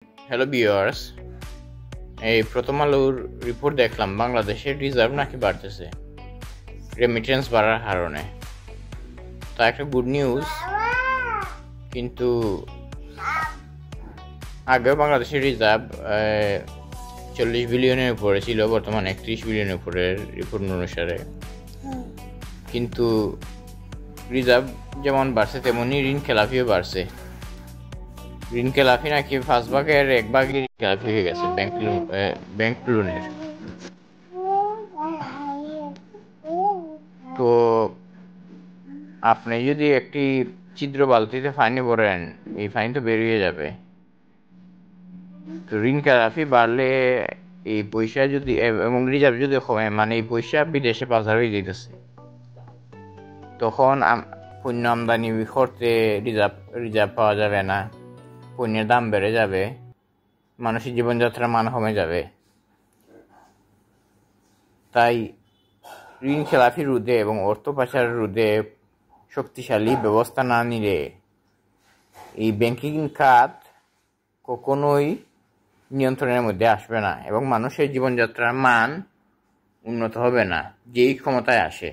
Hello viewers, এই প্রথম আলোর রিপোর্ট দেখলাম বাংলাদেশের রিজার্ভ নাকি বাড়তেছে রেমিটেন্স বাড়ার কারণে। তা একটা গুড নিউজ, কিন্তু আগেও বাংলাদেশের রিজার্ভ 40 বিলিয়নের উপরে ছিল, বর্তমানে 31 বিলিয়নের উপরের রিপোর্ট অনুসারে। কিন্তু রিজার্ভ যেমন বাড়ছে তেমনই ঋণ খেলাপিও বাড়ছে। ঋণ খেলাপি নাকি 5 ভাগের 1 ভাগই ঋণ খেলাপি হয়ে গেছে ব্যাংক লোনের। তো আপনি যদি একটি ছিদ্র বালতিতে পানি ভরেন, এই পানি তো বেরিয়ে যাবে। তো ঋণ খেলাপি বাড়লে এই পয়সা যদি এবং রিজার্ভ যদি কমে, মানে এই পয়সা বিদেশে পাচার হয়ে যেতেছে, তখন পণ্য আমদানি করতে রিজার্ভ পাওয়া যাবে না, পণ্যের দাম বেড়ে যাবে, মানুষের জীবনযাত্রার মান কমে যাবে। তাই ঋণ খেলাপি রোধে এবং অর্থ পাচার রোধে শক্তিশালী ব্যবস্থা না নিলে এই ব্যাংকিং খাত কখনোই নিয়ন্ত্রণের মধ্যে আসবে না এবং মানুষের জীবনযাত্রার মান উন্নত হবে না, যেই ক্ষমতায় আসে।